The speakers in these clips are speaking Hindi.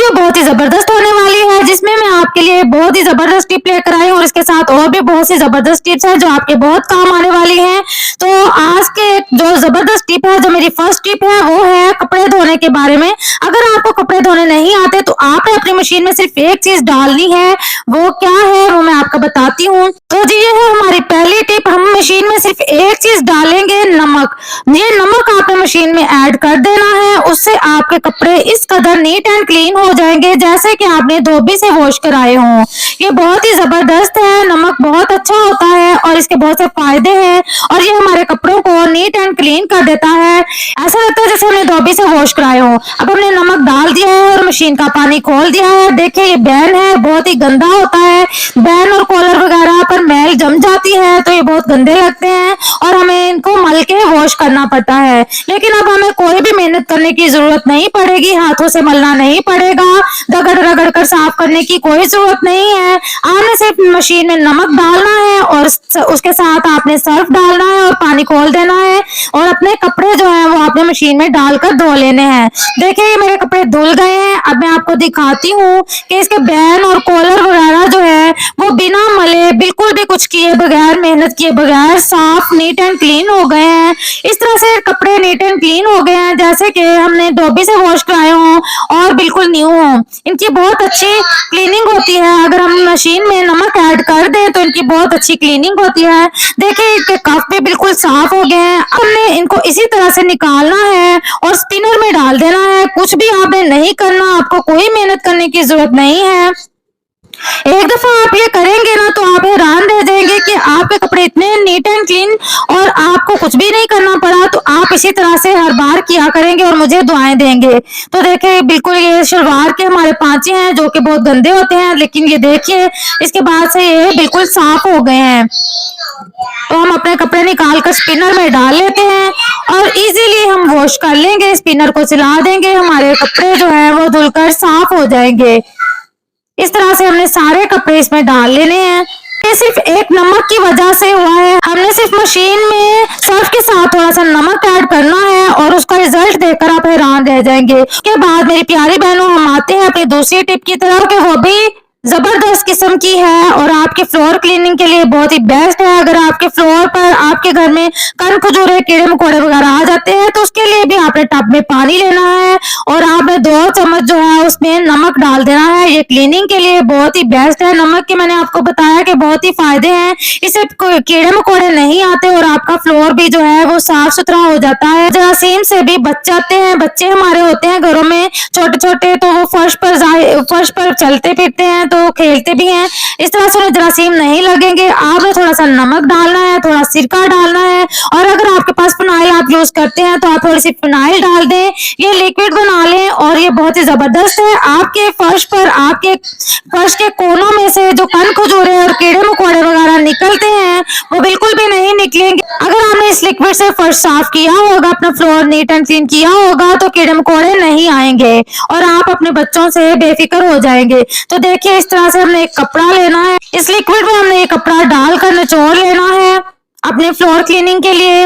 वीडियो बहुत ही जबरदस्त होने वाली है, जिसमें मैं आपके लिए बहुत ही जबरदस्त टिप लेकर आई हूँ और इसके साथ और भी बहुत सी जबरदस्त टिप्स है जो आपके बहुत काम आने वाली हैं। तो आज के जो जबरदस्त टिप है, जो मेरी फर्स्ट टिप है, वो है कपड़े धोने के बारे में। अगर आपको कपड़े धोने नहीं आते तो आपने अपनी मशीन में सिर्फ एक चीज डालनी है। वो क्या है वो मैं आपको बताती हूँ। तो जी ये है हमारी पहली टिप। हम मशीन में सिर्फ एक चीज डालेंगे, नमक। ये नमक आपने मशीन में ऐड कर देना है, उससे आपके कपड़े इस कदर नीट एंड क्लीन हो जाएंगे जैसे कि आपने धोबी से वॉश कराए हों। ये बहुत ही जबरदस्त है, नमक बहुत अच्छा होता है और इसके बहुत से फायदे हैं और ये हमारे कपड़ों को नीट एंड क्लीन कर देता है। ऐसा लगता है जैसे हमने धोबी से वॉश कराए हो। अब हमने नमक डाल दिया है और मशीन का पानी खोल दिया है। देखिए ये बैन है, बहुत ही गंदा होता है। बैन और कॉलर वगैरह पर मैल जम जाती है तो ये बहुत गंदे लगते हैं और हमें इनको मल के वॉश करना पड़ता है। लेकिन अब हमें कोई भी मेहनत करने की जरूरत नहीं पड़ेगी, हाथों से मलना नहीं पड़ेगा, रगड़ रगड़ कर साफ करने की कोई जरूरत नहीं है। आपने सिर्फ मशीन में नमक डालना है और उसके साथ आपने सर्फ डालना है और पानी खोल देना है और अपने कपड़े जो है वो आपने मशीन में डालकर धो लेने हैं। देखिए ये मेरे कपड़े धुल गए हैं। अब मैं आपको दिखाती हूँ कि इसके बैन और कॉलर वगैरह जो है वो बिना मले, बिल्कुल भी कुछ किए बगैर, मेहनत किए बगैर साफ नीट एंड क्लीन हो गए हैं। इस तरह से कपड़े नीट एंड क्लीन हो गए हैं जैसे कि हमने धोबी से वॉश कराए हों और बिल्कुल न्यू हो। इनकी बहुत अच्छी क्लीनिंग होती है। अगर हम मशीन में नमक ऐड कर दें तो इनकी बहुत अच्छी क्लीनिंग होती है। देखिए इनके कफ भी बिल्कुल साफ हो गए हैं। हमने इनको इसी तरह से निकालना है और स्पिनर में डाल देना है। कुछ भी आपने नहीं करना, आपको कोई मेहनत करने की जरूरत नहीं है। एक दफा आप ये करेंगे ना तो आप हैरान रह जाएंगे कि आपके कपड़े इतने नीट एंड क्लीन और आपको कुछ भी नहीं करना पड़ा। तो आप इसी तरह से हर बार किया करेंगे और मुझे दुआएं देंगे। तो देखिए बिल्कुल ये शलवार के हमारे पांचे हैं जो कि बहुत गंदे होते हैं, लेकिन ये देखिए इसके बाद से ये बिल्कुल साफ हो गए हैं। तो हम अपने कपड़े निकाल कर स्पिनर में डाल लेते हैं और इजीली हम वॉश कर लेंगे। स्पिनर को चला देंगे, हमारे कपड़े जो है वो धुलकर साफ हो जाएंगे। इस तरह से हमने सारे कपड़े इसमें डाल लेने हैं। ये सिर्फ एक नमक की वजह से हुआ है। हमने सिर्फ मशीन में सर्फ के साथ थोड़ा सा नमक ऐड करना है और उसका रिजल्ट देखकर आप हैरान रह जाएंगे। उसके बाद मेरी प्यारी बहनों हम आते हैं अपनी दूसरी टिप की तरफ कि वो भी जबरदस्त किस्म की है और आपके फ्लोर क्लीनिंग के लिए बहुत ही बेस्ट है। अगर आपके फ्लोर पर आपके घर में कण खजूरे, कीड़े मकोड़े वगैरह आ जाते हैं तो उसके लिए भी आपने टब में पानी लेना है और आपने 2 चम्मच जो है उसमें नमक डाल देना है। ये क्लीनिंग के लिए बहुत ही बेस्ट है। नमक के मैंने आपको बताया कि बहुत ही फायदे हैं। इससे कीड़े मकोड़े नहीं आते और आपका फ्लोर भी जो है वो साफ सुथरा हो जाता है। जरासीम से भी बच जाते हैं। बच्चे हमारे होते हैं घरों में छोटे छोटे, तो वो फर्श पर चलते फिरते हैं तो खेलते भी हैं। इस तरह से जरासीम नहीं लगेंगे। आपने थोड़ा सा नमक डालना है, थोड़ा सिरका डालना है और अगर आपके पास फिनाइल आप यूज करते हैं तो आप थोड़ी सी फिनाइल डाल दें। ये लिक्विड बना लें और ये बहुत ही जबरदस्त है। आपके फर्श पर, आपके फर्श के कोनों में से जो कण खजूरे और कीड़े मकोड़े वगैरह निकलते हैं वो बिल्कुल भी नहीं निकलेंगे। अगर आपने इस लिक्विड से फर्श साफ किया होगा, अपना फ्लोर नीट एंड क्लीन किया होगा तो कीड़े मकोड़े नहीं आएंगे और आप अपने बच्चों से बेफिक्र हो जाएंगे। तो देखिए इस तरह से हमने एक कपड़ा लेना है, इस लिक्विड में हमने ये कपड़ा डालकर निचोड़ लेना है अपने फ्लोर क्लीनिंग के लिए।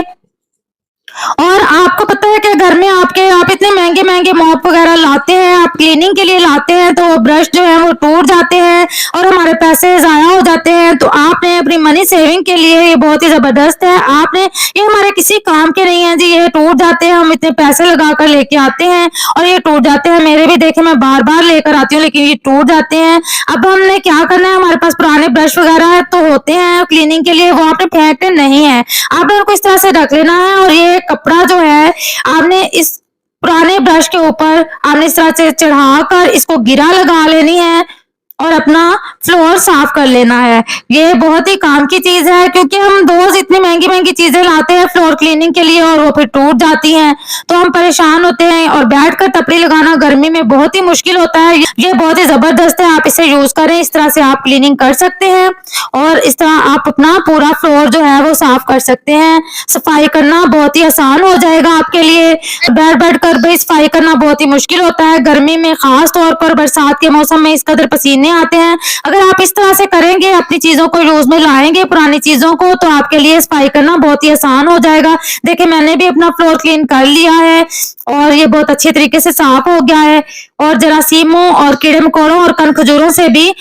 और आपको पता है कि घर में आप इतने महंगे महंगे मॉप वगैरह लाते हैं, आप क्लीनिंग के लिए लाते हैं तो ब्रश जो है वो टूट जाते हैं और हमारे पैसे जाया हो जाते हैं। तो आपने अपनी मनी सेविंग के लिए ये बहुत ही जबरदस्त है। आपने ये हमारे किसी काम के नहीं है जी, ये टूट जाते हैं। हम इतने पैसे लगा कर लेके आते हैं और ये टूट जाते हैं। मेरे भी देखे मैं बार बार लेकर आती हूँ लेकिन ये टूट जाते हैं। अब हमने क्या करना है, हमारे पास पुराने ब्रश वगैरह तो होते हैं क्लीनिंग के लिए, वो आपने फेंकने नहीं है। आपने उनको इस तरह से रख लेना है और ये कपड़ा जो है आपने इस पुराने ब्रश के ऊपर आपने इस तरह से चढ़ाकर इसको गिरा लगा लेनी है और अपना फ्लोर साफ कर लेना है। ये बहुत ही काम की चीज है क्योंकि हम रोज इतनी महंगी महंगी चीजें लाते हैं फ्लोर क्लीनिंग के लिए और वो फिर टूट जाती हैं तो हम परेशान होते हैं और बैठकर टपरी लगाना गर्मी में बहुत ही मुश्किल होता है। ये बहुत ही जबरदस्त है, आप इसे यूज करें। इस तरह से आप क्लीनिंग कर सकते हैं और इस तरह आप अपना पूरा फ्लोर जो है वो साफ कर सकते हैं। सफाई करना बहुत ही आसान हो जाएगा आपके लिए। बैठ कर भी सफाई करना बहुत ही मुश्किल होता है गर्मी में, खास तौर पर बरसात के मौसम में इस कदर पसीने देखने आते हैं। अगर आप इस तरह से करेंगे, अपनी चीजों को यूज में लाएंगे, पुरानी चीजों को, तो आपके लिए सफाई करना बहुत ही आसान हो जाएगा। देखिए मैंने भी अपना फ्लोर क्लीन कर लिया है और ये बहुत अच्छे तरीके से साफ हो गया है और जरासीमों और कीड़े मकोड़ों और कण खजूरों से भी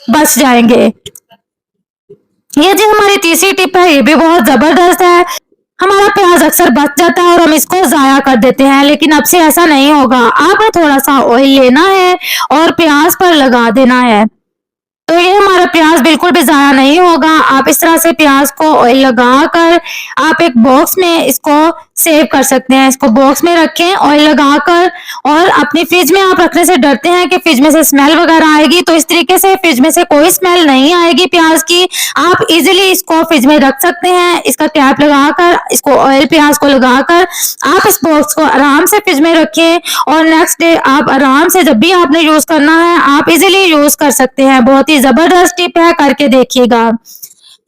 बच जाएंगे। ये जो हमारी तीसरी टिप है, ये भी बहुत जबरदस्त है। हमारा प्याज अक्सर बच जाता है और हम इसको जाया कर देते हैं, लेकिन अब से ऐसा नहीं होगा। आपने थोड़ा सा ऑयल लेना है और प्याज पर लगा देना है, तो ये हमारा प्याज बिल्कुल भी ज़ाया नहीं होगा। आप इस तरह से प्याज को ऑयल लगाकर आप एक बॉक्स में इसको सेव कर सकते हैं। इसको बॉक्स में रखें ऑयल लगाकर, और अपनी फ्रिज में आप रखने से डरते हैं कि फ्रिज में से स्मेल वगैरह आएगी, तो इस तरीके से फ्रिज में से कोई स्मेल नहीं आएगी प्याज की। आप इजीली इसको फ्रिज में रख सकते हैं। इसका कैप लगाकर, इसको ऑयल प्याज को लगाकर आप इस बॉक्स को आराम से फ्रिज में रखें और नेक्स्ट डे आप आराम से जब भी आपने यूज करना है आप इजीली यूज कर सकते हैं। बहुत ही जबरदस्त टिप है, करके देखिएगा।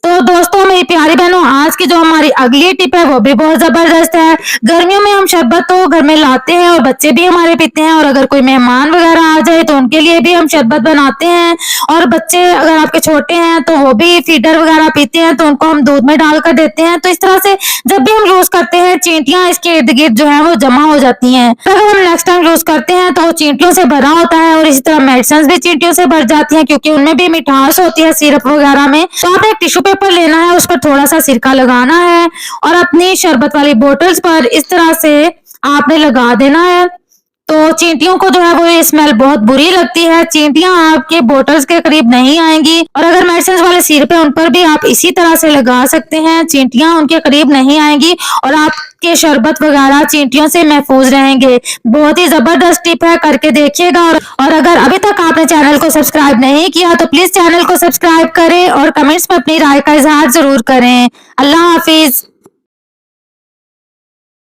तो दोस्तों मेरी प्यारी बहनों, आज की जो हमारी अगली टिप है वो भी बहुत जबरदस्त है। गर्मियों में हम शरबत तो घर में लाते हैं और बच्चे भी हमारे पीते हैं, और अगर कोई मेहमान वगैरह आ जाए तो उनके लिए भी हम शरबत बनाते हैं। और बच्चे अगर आपके छोटे हैं तो वो भी फीडर वगैरह पीते हैं, तो उनको हम दूध में डालकर देते हैं। तो इस तरह से जब भी हम यूज करते हैं, चींटियां इसके इर्द गिर्द जो है वो जमा हो जाती हैं। तो अगर हम नेक्स्ट टाइम यूज करते हैं तो वो चींटियों से भरा होता है, और इसी तरह मेडिसिन भी चींटियों से भर जाती है, क्योंकि उनमें भी मिठास होती है सिरप वगैरह में। तो आप एक टिश्यू पेपर लेना है, उस पर थोड़ा सा सिरका लगाना है और अपनी शरबत वाली बोतल्स पर इस तरह से आपने लगा देना है। तो चींटियों को जो है वो ये स्मेल बहुत बुरी लगती है। चींटियां आपके बोतल्स के करीब नहीं आएंगी, और अगर मेडिसिन वाले सिरप है उन पर भी आप इसी तरह से लगा सकते हैं। चींटियां उनके करीब नहीं आएंगी और आपके शरबत वगैरह चींटियों से महफूज रहेंगे। बहुत ही जबरदस्त टिप है, करके देखिएगा। और अगर अभी तक आपने चैनल को सब्सक्राइब नहीं किया तो प्लीज चैनल को सब्सक्राइब करें और कमेंट्स में अपनी राय का इजहार जरूर करें। अल्लाह हाफिज।